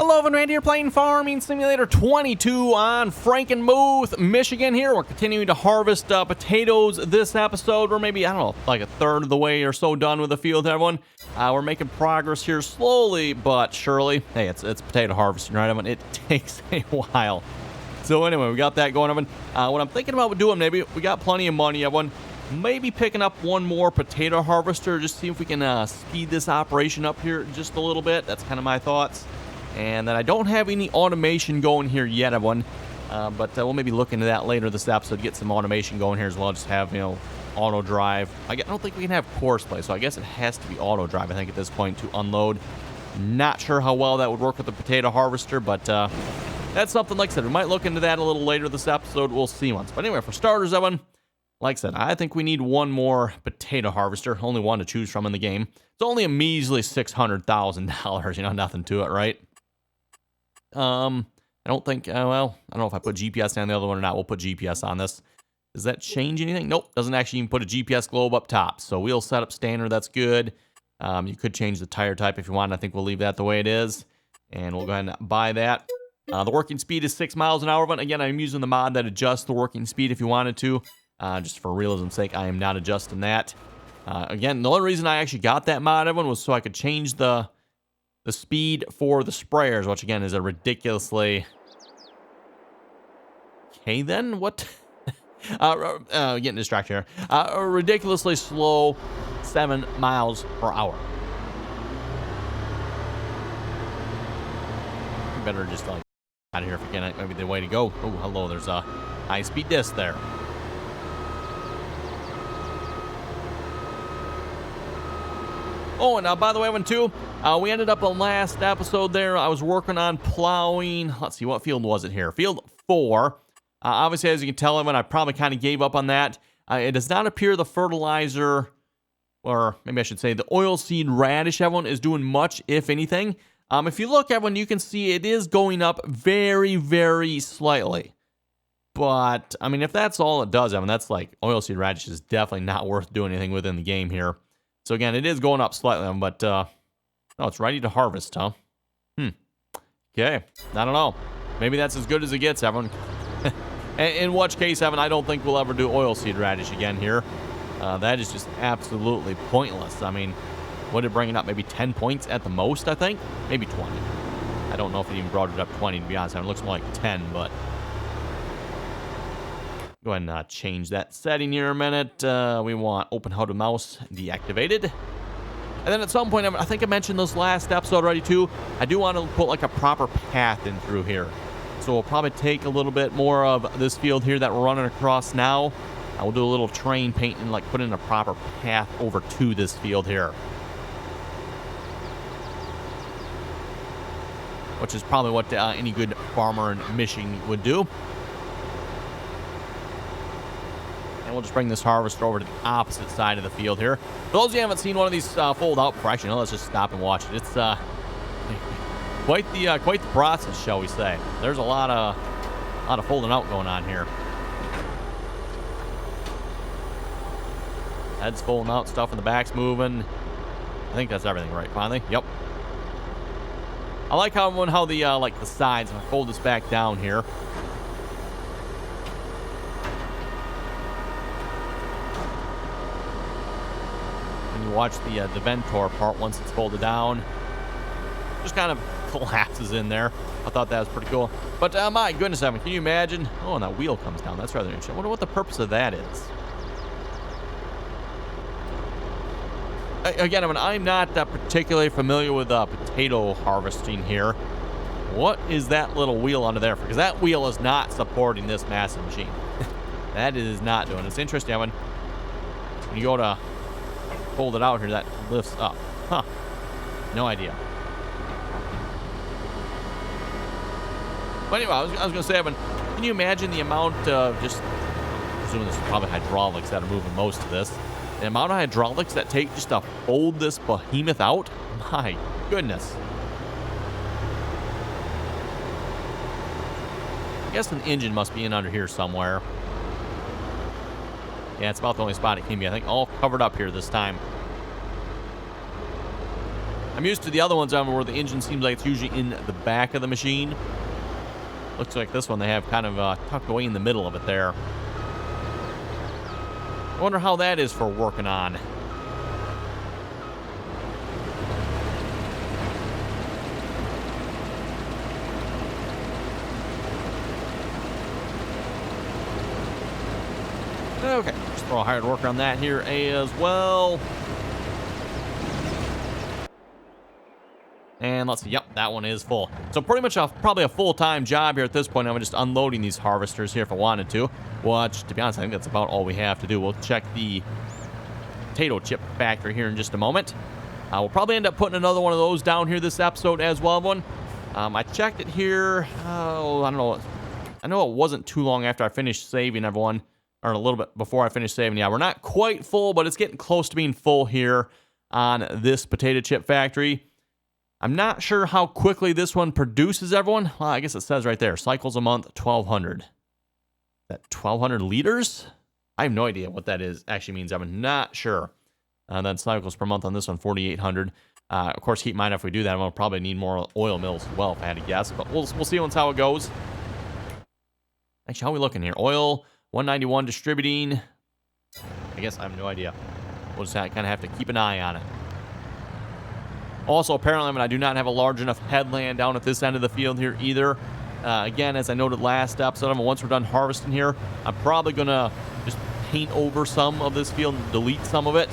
Hello, everyone. Randy here playing Farming Simulator 22 on Frankenmuth, Michigan here. We're continuing to harvest potatoes this episode. We're maybe, I don't know, like a third of the way or so done with the field, everyone. We're making progress here slowly but surely. Hey, it's potato harvesting, right, everyone? It takes a while. So anyway, we got that going, everyone. What I'm thinking about doing, maybe, we got plenty of money, everyone. Maybe picking up one more potato harvester, just see if we can speed this operation up here just a little bit. That's kind of my thoughts. And then I don't have any automation going here yet, everyone. But we'll maybe look into that later this episode, get some automation going here as well. Just have, auto drive. I don't think we can have course play, so I guess it has to be auto drive, I think, at this point to unload. Not sure how well that would work with the potato harvester, but that's something, like I said, we might look into that a little later this episode. We'll see once. But anyway, for starters, everyone, like I said, I think we need one more potato harvester. Only one to choose from in the game. It's only a measly $600,000. Nothing to it, right? I don't think, well, I don't know if I put GPS on the other one or not. We'll put GPS on this. Does that change anything? Nope, doesn't actually even put a GPS globe up top. So wheel setup standard, that's good. You could change the tire type if you want. I think we'll leave that the way it is. And we'll go ahead and buy that. The working speed is 6 miles an hour. But again, I'm using the mod that adjusts the working speed if you wanted to. Just for realism's sake, I am not adjusting that. Again, the only reason I actually got that mod, everyone, was so I could change the speed for the sprayers, which again is a ridiculously... Okay then, what? Getting distracted here. A ridiculously slow 7 miles per hour. Better just like out of here if we can. Maybe the way to go. Oh, hello, there's a high-speed disc there. Oh, and by the way, everyone, too, we ended up on last episode there. I was working on plowing. Let's see, what field was it here? Field 4. Obviously, as you can tell, everyone, I probably kind of gave up on that. It does not appear the fertilizer, or maybe I should say the oilseed radish, everyone, is doing much, if anything. If you look, everyone, you can see it is going up very, very slightly. But, I mean, if that's all it does, everyone, that's like oilseed radish is definitely not worth doing anything within the game here. So again, it is going up slightly, but oh, it's ready to harvest, huh? Okay, I don't know. Maybe that's as good as it gets, everyone. In which case, Evan, I don't think we'll ever do oilseed radish again here. That is just absolutely pointless. I mean, would it bring it up maybe 10 points at the most, I think? Maybe 20. I don't know if it even brought it up 20, to be honest. It looks more like 10, but... Go ahead and change that setting here a minute. We want open how to mouse deactivated. And then at some point, I think I mentioned this last episode already too, I do want to put like a proper path in through here. So we'll probably take a little bit more of this field here that we're running across now. We'll do a little terrain painting, like put in a proper path over to this field here. Which is probably what any good farmer in Michigan would do. We'll just bring this harvester over to the opposite side of the field here. For those of you who haven't seen one of these fold out before, actually, no, let's just stop and watch it. It's quite the process, shall we say. There's a lot of folding out going on here. Head's folding out, stuff in the back's moving. I think that's everything, right? Finally, yep. I like how the like the sides. If I fold this back down here. Watch the Ventor part once it's folded down. Just kind of collapses in there. I thought that was pretty cool. But my goodness, Evan, can you imagine? Oh, and that wheel comes down. That's rather interesting. I wonder what the purpose of that is. Again, I mean, I'm not particularly familiar with potato harvesting here. What is that little wheel under there for? Because that wheel is not supporting this massive machine. That is not doing it. It's interesting, Evan. When you go to fold it out here, that lifts up. Huh. No idea. But anyway, I was going to say, Evan, can you imagine the amount of just, I'm assuming this is probably hydraulics that are moving most of this, the amount of hydraulics that take just to fold this behemoth out? My goodness. I guess an engine must be in under here somewhere. Yeah, it's about the only spot it can be. I think all covered up here this time. I'm used to the other ones where the engine seems like it's usually in the back of the machine. Looks like this one they have kind of tucked away in the middle of it there. I wonder how that is for working on. Okay, just throw a hired worker on that here as well. And let's see, yep, that one is full. So pretty much probably a full-time job here at this point. I'm just unloading these harvesters here if I wanted to. Which, to be honest, I think that's about all we have to do. We'll check the potato chip factory here in just a moment. We'll probably end up putting another one of those down here this episode as well. I checked it here, oh, I don't know. I know it wasn't too long after I finished saving everyone. Or a little bit before I finished saving. Yeah, we're not quite full, but it's getting close to being full here on this potato chip factory. I'm not sure how quickly this one produces, everyone. Well, I guess it says right there, cycles a month, 1,200. Is that 1,200 liters? I have no idea what that is. Actually means I'm not sure. Then cycles per month on this one, 4,800. Of course, keep in mind if we do that, we'll probably need more oil mills as well, if I had to guess. But we'll see once how it goes. Actually, how are we looking here? Oil... 191 distributing. I guess I have no idea. We'll just kind of have to keep an eye on it. Also, apparently, I do not have a large enough headland down at this end of the field here either. Again, as I noted last episode, once we're done harvesting here, I'm probably going to just paint over some of this field and delete some of it.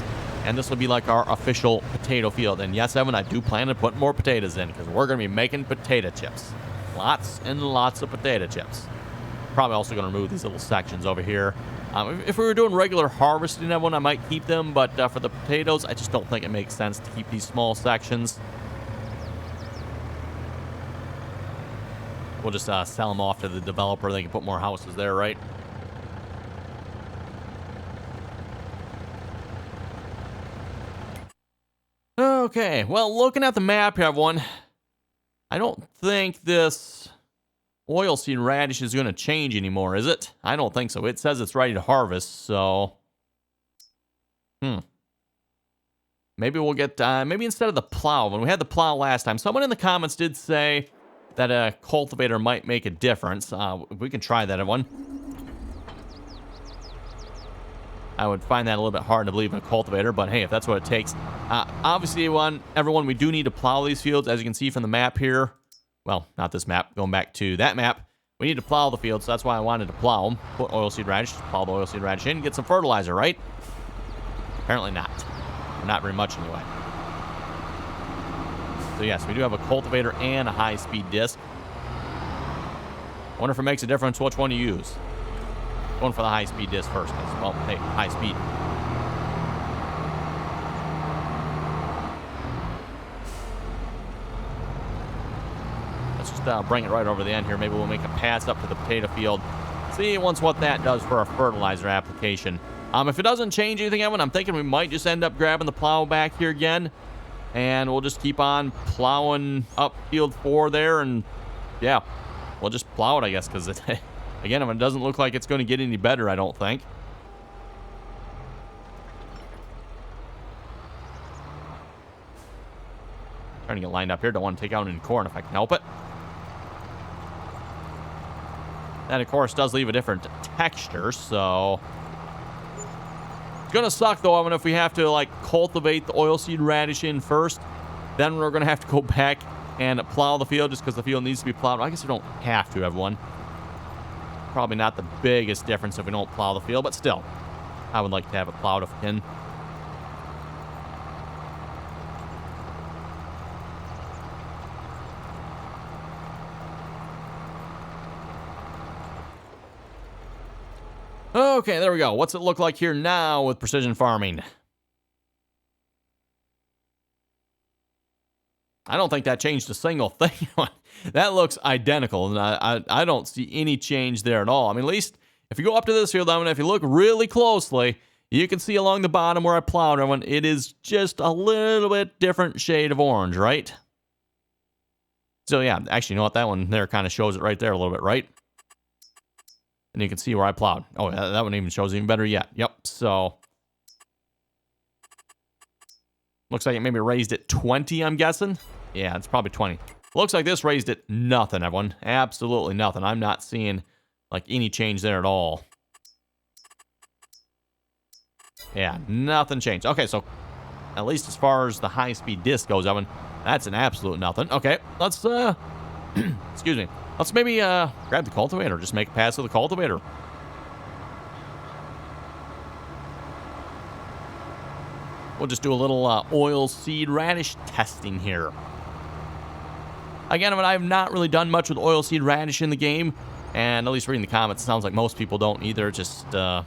And this will be like our official potato field. And yes, Evan, I do plan to put more potatoes in because we're going to be making potato chips. Lots and lots of potato chips. Probably also going to remove these little sections over here. If we were doing regular harvesting of one, I might keep them, but for the potatoes, I just don't think it makes sense to keep these small sections. We'll just sell them off to the developer. They can put more houses there, right? Okay, well, looking at the map here, everyone, I don't think this oilseed radish is going to change anymore, is it? I don't think so. It says it's ready to harvest, so... Maybe we'll get... maybe instead of the plow, when we had the plow last time, someone in the comments did say that a cultivator might make a difference. We can try that, everyone. I would find that a little bit hard to believe in a cultivator, but hey, if that's what it takes. Obviously, everyone, we do need to plow these fields, as you can see from the map here. Well, not this map. Going back to that map. We need to plow the fields, so that's why I wanted to plow them. Put oilseed radish, plow the oilseed radish in, get some fertilizer, right? Apparently not. Not very much, anyway. So yes, we do have a cultivator and a high-speed disc. Wonder if it makes a difference which one you use. Going for the high-speed disc first, because, well, hey, high speed. Bring it right over the end here. Maybe we'll make a pass up to the potato field. See once what that does for our fertilizer application. If it doesn't change anything, Evan, I'm thinking we might just end up grabbing the plow back here again. And we'll just keep on plowing up field 4 there. And, yeah, we'll just plow it, I guess, because, again, it doesn't look like it's going to get any better, I don't think. Trying to get lined up here. Don't want to take out any corn if I can help it. That, of course, does leave a different texture, so... It's going to suck, though, if we have to, like, cultivate the oilseed radish in first. Then we're going to have to go back and plow the field just because the field needs to be plowed. I guess we don't have to, everyone. Probably not the biggest difference if we don't plow the field, but still. I would like to have it plowed if we can. Okay, there we go. What's it look like here now with precision farming? I don't think that changed a single thing. That looks identical, and I don't see any change there at all. I mean, at least if you go up to this field, if you look really closely, you can see along the bottom where I plowed everyone, it is just a little bit different shade of orange, right? So yeah, actually, you know what? That one there kind of shows it right there a little bit, right? And you can see where I plowed. Oh, that one even shows even better yet. Yep, so... Looks like it maybe raised it 20, I'm guessing. Yeah, it's probably 20. Looks like this raised it nothing, everyone. Absolutely nothing. I'm not seeing, like, any change there at all. Yeah, nothing changed. Okay, so at least as far as the high-speed disc goes, Evan, that's an absolute nothing. Okay, let's, excuse me. Let's maybe, grab the cultivator. Just make a pass with the cultivator. We'll just do a little oil seed radish testing here. Again, I have not really done much with oil seed radish in the game, and at least reading the comments, it sounds like most people don't either. Just, yeah,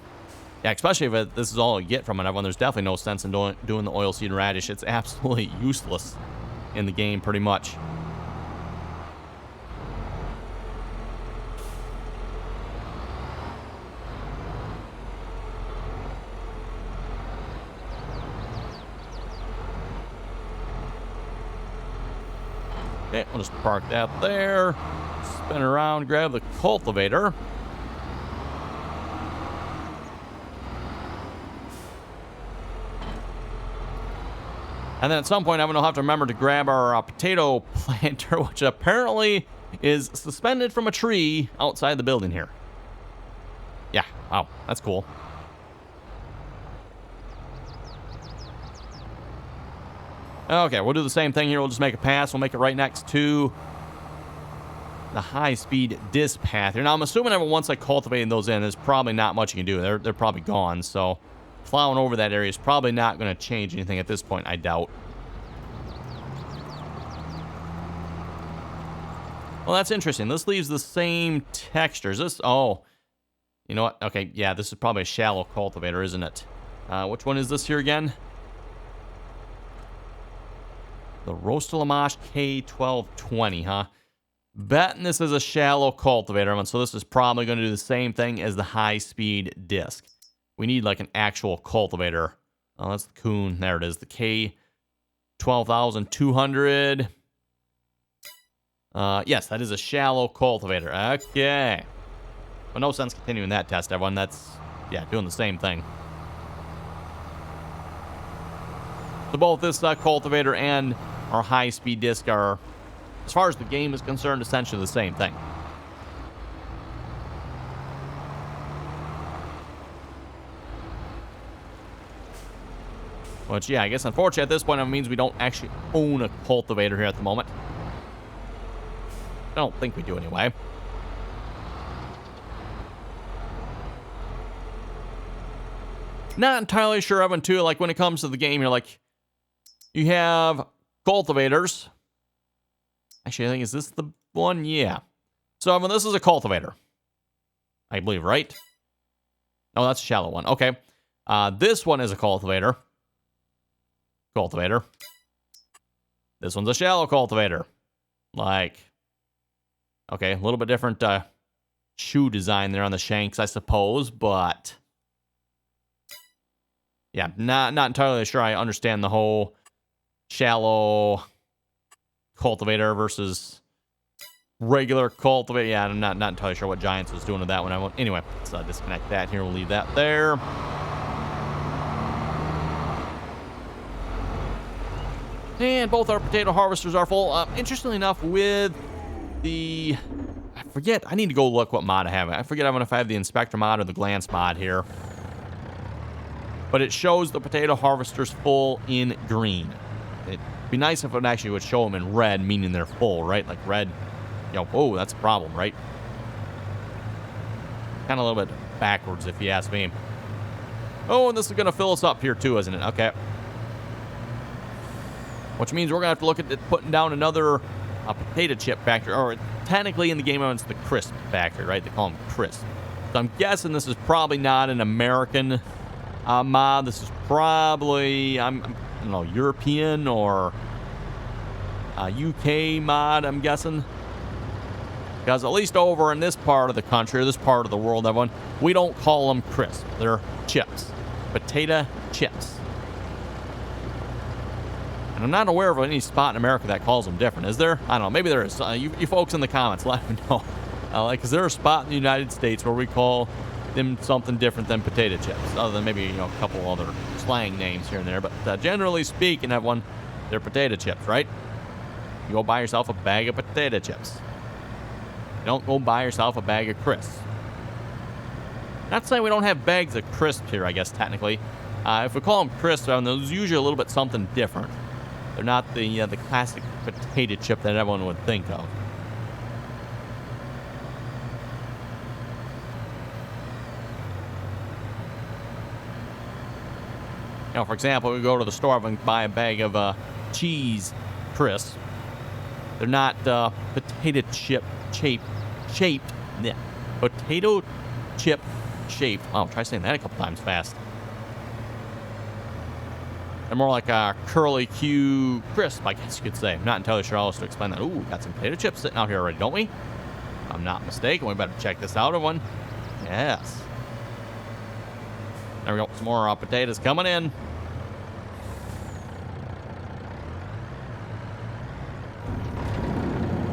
especially if this is all you get from it, everyone. There's definitely no sense in doing the oil seed radish. It's absolutely useless in the game, pretty much. Okay, we'll just park that there. Spin around, grab the cultivator. And then at some point, I'm going to have to remember to grab our potato planter, which apparently is suspended from a tree outside the building here. Yeah, wow, that's cool. Okay, we'll do the same thing here. We'll just make a pass. We'll make it right next to the high-speed disc path here. Now, I'm assuming that once I cultivate those in, there's probably not much you can do. They're probably gone, so plowing over that area is probably not going to change anything at this point, I doubt. Well, that's interesting. This leaves the same textures. This, oh, you know what? Okay, yeah, this is probably a shallow cultivator, isn't it? Which one is this here again? The Rostelamash K1220, huh? Betting this is a shallow cultivator, so this is probably going to do the same thing as the high-speed disc. We need, like, an actual cultivator. Oh, that's the Coon. There it is. The K12200. Yes, that is a shallow cultivator. Okay. But no sense continuing that test, everyone. That's, yeah, doing the same thing. So both this cultivator and our high-speed disc are, as far as the game is concerned, essentially the same thing. Which, yeah, I guess unfortunately at this point it means we don't actually own a cultivator here at the moment. I don't think we do anyway. Not entirely sure, Evan, too. Like, when it comes to the game, you're like, you have cultivators. Actually, I think, is this the one? Yeah. So, Evan, this is a cultivator, I believe, right? Oh, that's a shallow one. Okay. This one is a cultivator. Cultivator. This one's a shallow cultivator. Like, okay, a little bit different shoe design there on the shanks, I suppose, but yeah, not entirely sure I understand the whole shallow cultivator versus regular cultivator. Yeah, I'm not entirely sure what Giants was doing with that one. Anyway, let's disconnect that here. We'll leave that there. And both our potato harvesters are full. Interestingly enough, with the, I forget, I need to go look what mod I have. I forget if I have the inspector mod or the glance mod here. But it shows the potato harvesters full in green. It'd be nice if it actually would show them in red, meaning they're full, right? Like red, you know, oh, that's a problem, right? Kind of a little bit backwards, if you ask me. Oh, and this is going to fill us up here too, isn't it? Okay. Which means we're going to have to look at putting down another potato chip factory. Or technically in the game, it's the crisp factory, right? They call them crisp. So I'm guessing this is probably not an American mod. This is probably, I don't know, European or UK mod, I'm guessing. Because at least over in this part of the country, or this part of the world, everyone, we don't call them crisp. They're chips. Potato chips. And I'm not aware of any spot in America that calls them different. Is there? I don't know. Maybe there is. You folks in the comments, let me know. Like, is there a spot in the United States where we call them something different than potato chips, other than maybe, you know, a couple other slang names here and there. But generally speaking, everyone, they're potato chips, right? You go buy yourself a bag of potato chips. You don't go buy yourself a bag of crisps. Not saying we don't have bags of crisps here, I guess, technically. If we call them crisps, there's usually a little bit something different. They're not the classic potato chip that everyone would think of. You know, for example, we go to the store and buy a bag of cheese crisps. They're not potato chip shaped. Yeah, potato chip shaped. Oh, try saying that a couple times fast. They're more like a curly Q crisp, I guess you could say. I'm not entirely sure how else to explain that. Ooh, got some potato chips sitting out here already, don't we? If I'm not mistaken. We better check this out, everyone. Yes. There we go. Some more potatoes coming in.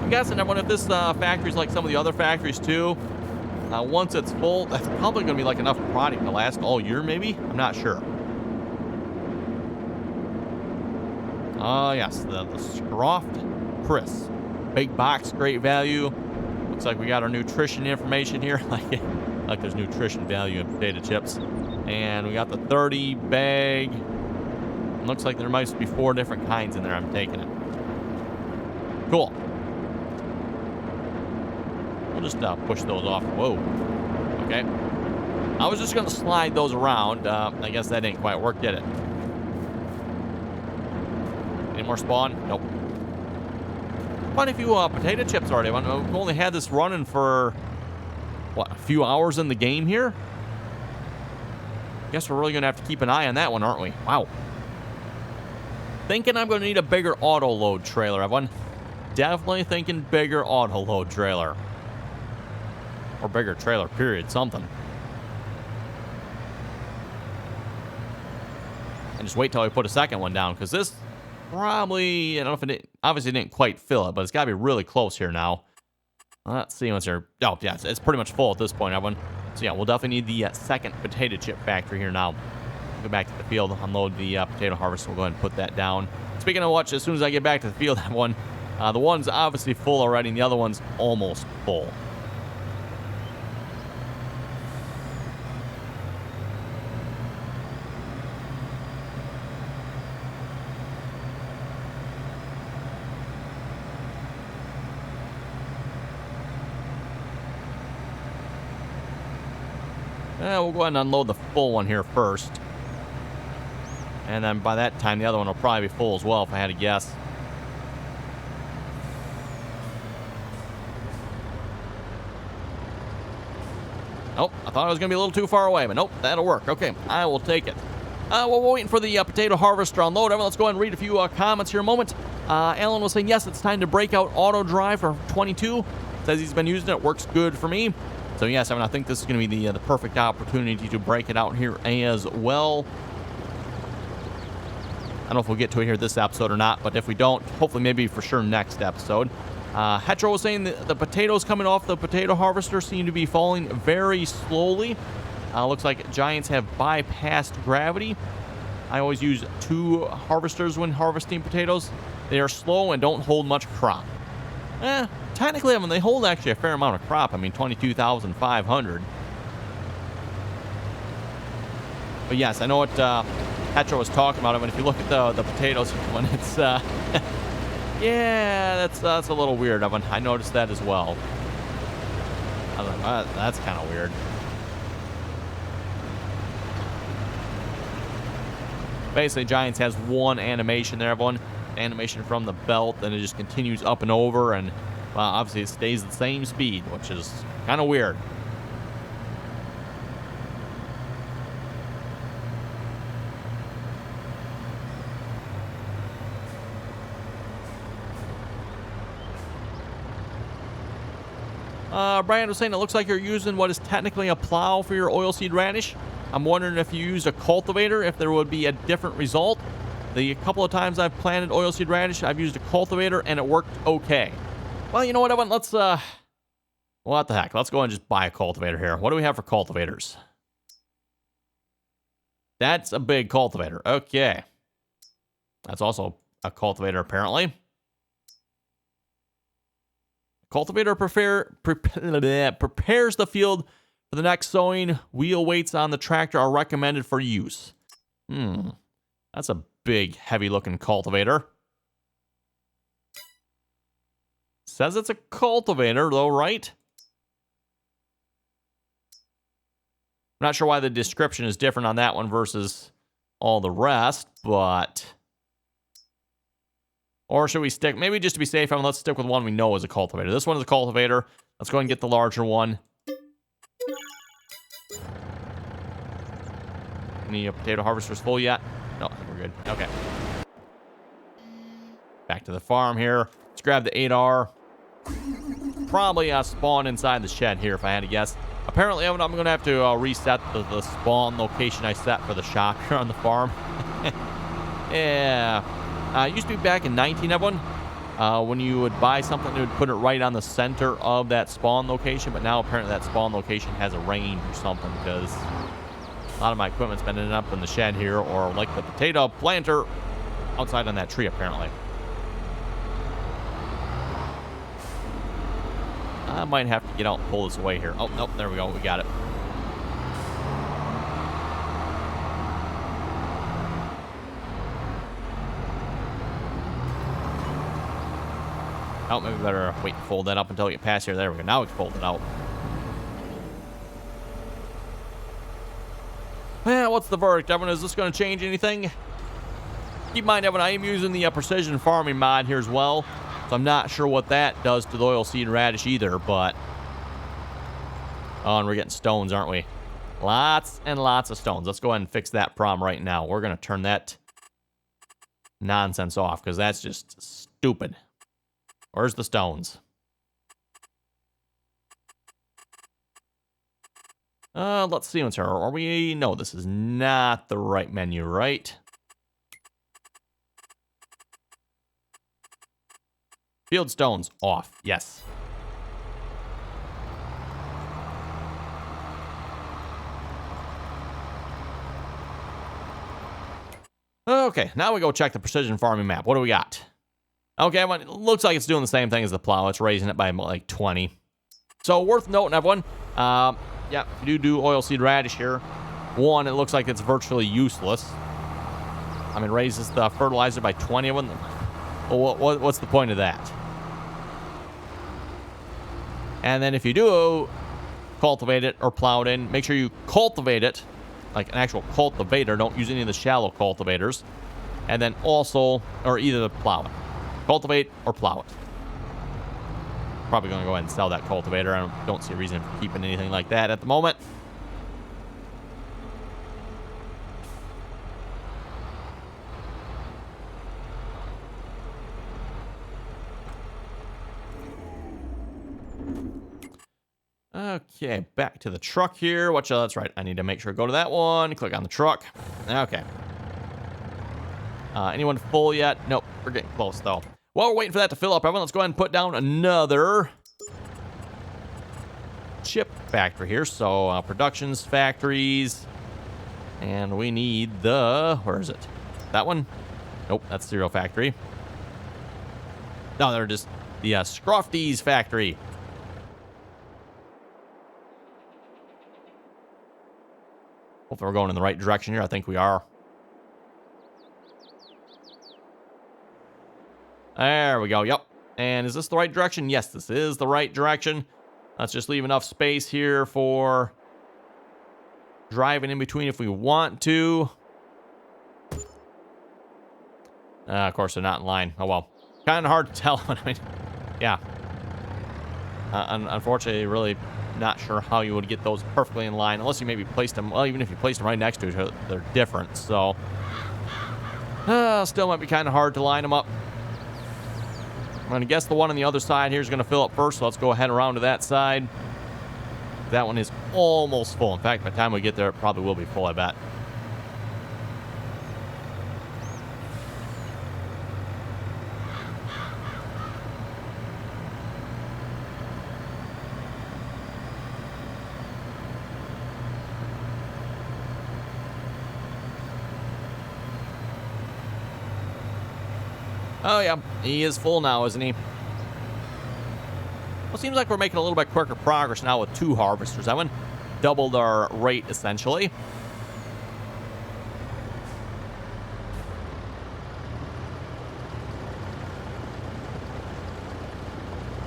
I'm guessing, everyone, if this factory's like some of the other factories too, once it's full, that's probably going to be like enough product to last all year, maybe? I'm not sure. Oh, yes, the Scroffed Crisp. Big box, great value. Looks like we got our nutrition information here. like there's nutrition value in potato chips. And we got the 30 bag. Looks like there might be 4 different kinds in there. I'm taking it. Cool. We'll just push those off. Whoa. Okay. I was just going to slide those around. I guess that didn't quite work, did it? Any more spawn? Nope. Quite a few potato chips already. We've only had this running for, what, a few hours in the game here? Guess we're really going to have to keep an eye on that one, aren't we? Wow. Thinking I'm going to need a bigger auto load trailer, everyone. Definitely thinking bigger auto load trailer. Or bigger trailer, period. Something. And just wait till I put a second one down, because this probably, I don't know if it obviously didn't quite fill it, but it's got to be really close here now. Let's see what's here. Oh, yeah, it's pretty much full at this point, everyone. So, yeah, we'll definitely need the second potato chip factory here now. Go back to the field, unload the potato harvest. We'll go ahead and put that down. Speaking of which, as soon as I get back to the field, that one, the one's obviously full already, and the other one's almost full. We'll go ahead and unload the full one here first. And then by that time, the other one will probably be full as well, if I had to guess. Nope, I thought I was going to be a little too far away, but nope, that'll work. Okay, I will take it. While we're waiting for the potato harvester unload, let's go ahead and read a few comments here a moment. Alan was saying, yes, it's time to break out auto drive for 22. Says he's been using it, works good for me. So yes, I think this is going to be the perfect opportunity to break it out here as well. I don't know if we'll get to it here this episode or not, but if we don't, hopefully maybe for sure next episode. Hetro was saying that the potatoes coming off the potato harvester seem to be falling very slowly. Looks like giants have bypassed gravity. I always use 2 harvesters when harvesting potatoes. They are slow and don't hold much crop. Technically, I mean, they hold actually a fair amount of crop. I mean, 22,500. But yes, I know what Hetro was talking about. I mean, if you look at the potatoes, when it's yeah, that's a little weird. I noticed that as well. I was like, that's kind of weird. Basically, Giants has one animation there, everyone. Animation from the belt, and it just continues up and over, and obviously it stays the same speed, which is kind of weird. Brian was saying it looks like you're using what is technically a plow for your oilseed radish. I'm wondering if you used a cultivator, if there would be a different result. The couple of times I've planted oilseed radish, I've used a cultivator, and it worked okay. Well, you know what, Evan? Let's What the heck? Let's go and just buy a cultivator here. What do we have for cultivators? That's a big cultivator. Okay. That's also a cultivator, apparently. Cultivator prepares the field for the next sowing. Wheel weights on the tractor are recommended for use. That's a big, heavy-looking cultivator. Says it's a cultivator, though, right? I'm not sure why the description is different on that one versus all the rest, but... Or should we stick... Maybe just to be safe, let's stick with one we know is a cultivator. This one is a cultivator. Let's go ahead and get the larger one. Any potato harvesters full yet? No, we're good. Okay. Back to the farm here. Let's grab the 8R. Probably spawn inside the shed here if I had to guess. Apparently, I'm going to have to reset the spawn location I set for the shop here on the farm. Yeah. It used to be back in 19, everyone. When you would buy something, it would put it right on the center of that spawn location. But now, apparently, that spawn location has a range or something because a lot of my equipment's been ending up in the shed here or like the potato planter outside on that tree, apparently. I might have to get out and pull this away here. Oh, nope, there we go. We got it. Oh, maybe we better wait to fold that up until we get past here. There we go. Now we can fold it out. Well, what's the verdict, Evan? Is this going to change anything? Keep in mind, Evan, I am using the precision farming mod here as well. So I'm not sure what that does to the oilseed radish either, but... Oh, and we're getting stones, aren't we? Lots and lots of stones. Let's go ahead and fix that problem right now. We're going to turn that nonsense off because that's just stupid. Where's the stones? Let's see what's here. Are we... No, this is not the right menu, right? Field stones off. Yes. Okay, now we go check the precision farming map. What do we got? Okay, well, it looks like it's doing the same thing as the plow. It's raising it by like 20. So worth noting, everyone. Yeah, if you do oilseed radish here, one, it looks like it's virtually useless. I mean, raises the fertilizer by 20 of them. Well, what's the point of that? And then if you do cultivate it or plow it in, make sure you cultivate it like an actual cultivator. Don't use any of the shallow cultivators. And then also, or either plow it. Cultivate or plow it. Probably going to go ahead and sell that cultivator. I don't see a reason for keeping anything like that at the moment. Okay, back to the truck here. That's right. I need to make sure to go to that one. Click on the truck. Okay. Anyone full yet? Nope. We're getting close, though. While we're waiting for that to fill up, everyone, let's go ahead and put down another chip factory here. So, productions, factories. And we need the... Where is it? That one? Nope, that's cereal factory. No, they're just the Scrofty's factory. Hopefully we're going in the right direction here. I think we are. There we go. Yep. And is this the right direction? Yes, this is the right direction. Let's just leave enough space here for driving in between if we want to. Of course, they're not in line. Oh, well. Kind of hard to tell. I mean, yeah. Unfortunately, really not sure how you would get those perfectly in line. Unless you maybe placed them... Well, even if you placed them right next to each other, they're different. So, still might be kind of hard to line them up. I'm going to guess the one on the other side here is going to fill up first. So let's go ahead and around to that side. That one is almost full. In fact, by the time we get there, it probably will be full, I bet. Oh, yeah. He is full now, isn't he? Well, seems like we're making a little bit quicker progress now with 2 harvesters. That one doubled our rate, essentially.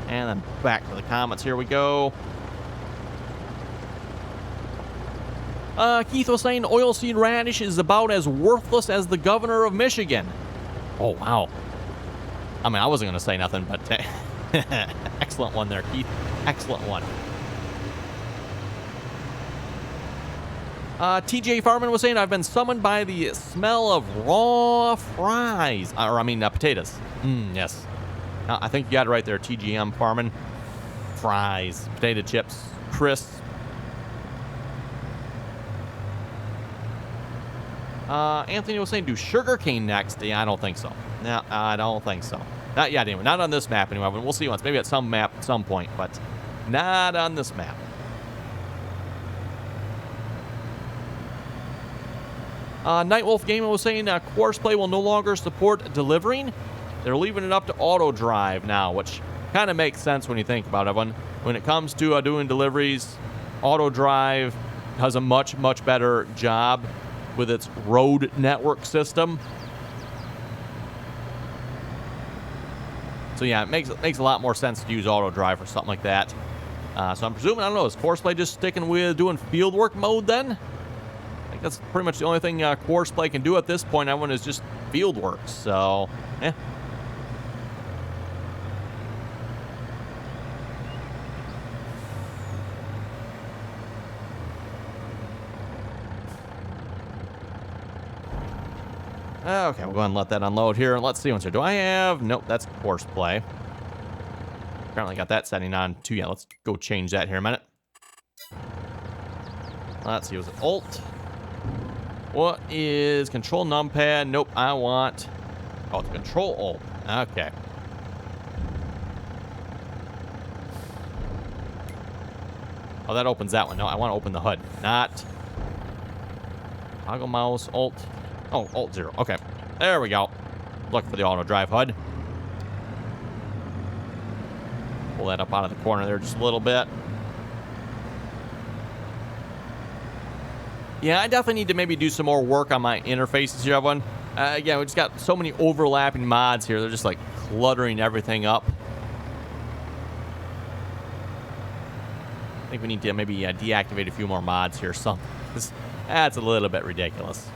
And then back to the comments. Here we go. Keith was saying oilseed radish is about as worthless as the governor of Michigan. Oh, wow. I mean, I wasn't going to say nothing, but excellent one there, Keith. Excellent one. TJ Farman was saying, I've been summoned by the smell of raw fries. Potatoes. Yes. I think you got it right there, TGM Farman. Fries, potato chips, crisp. Anthony was saying, do sugarcane next? Yeah, I don't think so. No, I don't think so. Not yet, anyway. Not on this map, anyway. We'll see once. Maybe at some map at some point, but not on this map. Nightwolf Gaming was saying Courseplay will no longer support delivering. They're leaving it up to auto drive now, which kind of makes sense when you think about it. When it comes to doing deliveries, auto drive does a much, much better job with its road network system. So yeah, it makes a lot more sense to use auto drive or something like that. So I'm presuming, I don't know, is Courseplay just sticking with doing fieldwork mode then? I think that's pretty much the only thing Courseplay can do at this point. That one is just fieldwork. So, yeah. Okay, we'll go ahead and let that unload here. Let's see what's here. Do I have... Nope, that's Courseplay. Apparently got that setting on too. Yeah, let's go change that here a minute. Let's see, was it Alt? What is Control Numpad? Nope, I want... Oh, it's Control Alt. Okay. Oh, that opens that one. No, I want to open the HUD. Not... Toggle mouse, Alt... Oh, Alt 0. Okay. There we go. Look for the auto drive HUD. Pull that up out of the corner there just a little bit. Yeah, I definitely need to maybe do some more work on my interfaces here, everyone. Again, we just got so many overlapping mods here. They're just like cluttering everything up. I think we need to maybe deactivate a few more mods here. That's a little bit ridiculous.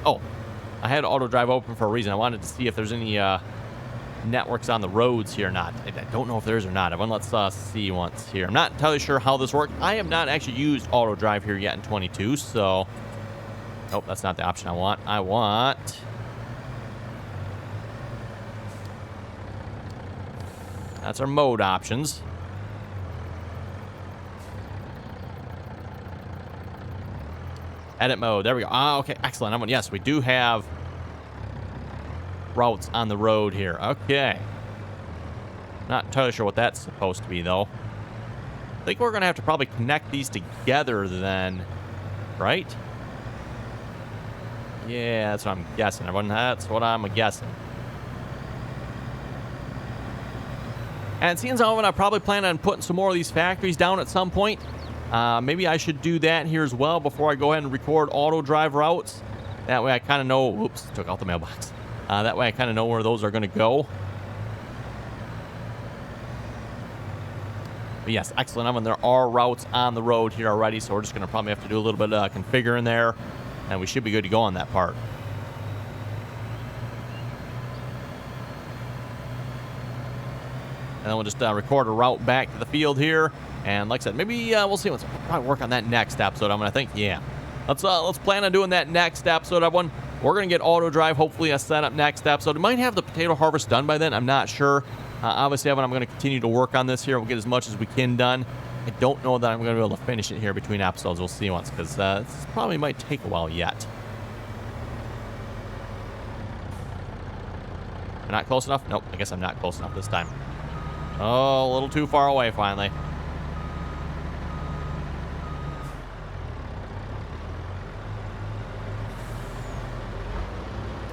Oh, I had auto drive open for a reason. I wanted to see if there's any networks on the roads here or not. I don't know if there is or not. Everyone, let's see once here. I'm not entirely sure how this works. I have not actually used auto drive here yet in 22, so... Nope, that's not the option I want. I want... That's our mode options. Edit mode. There we go. Okay, excellent. Yes, we do have routes on the road here. Okay. Not entirely sure what that's supposed to be, though. I think we're going to have to probably connect these together then, right? Yeah, that's what I'm guessing, everyone. That's what I'm guessing. And seeing as how I probably plan on putting some more of these factories down at some point, maybe I should do that here as well before I go ahead and record auto drive routes. That way I kind of know... Oops, took out the mailbox. That way I kind of know where those are going to go. But yes, excellent. There are routes on the road here already, so we're just going to probably have to do a little bit of configuring there, and we should be good to go on that part. And then we'll just record a route back to the field here. And like I said, maybe we'll see. We'll probably work on that next episode. I'm going to think, yeah. Let's plan on doing that next episode, everyone. We're going to get auto drive, hopefully a setup next episode. We might have the potato harvest done by then. I'm not sure. Obviously, I'm going to continue to work on this here. We'll get as much as we can done. I don't know that I'm going to be able to finish it here between episodes. We'll see once, because this probably might take a while yet. Am I not close enough? Nope, I guess I'm not close enough this time. Oh, a little too far away, finally.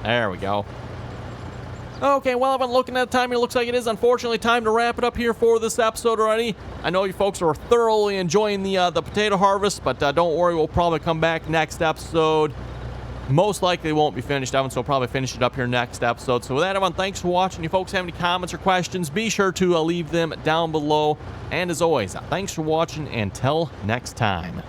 There we go. Okay, well, I've been looking at the time here. Looks like it is unfortunately time to wrap it up here for this episode already. I know you folks are thoroughly enjoying the potato harvest, but don't worry, we'll probably come back next episode. Most likely won't be finished, Evan, so we'll probably finish it up here next episode. So with that, everyone, thanks for watching. You folks have any comments or questions, be sure to leave them down below. And as always, thanks for watching. Until next time.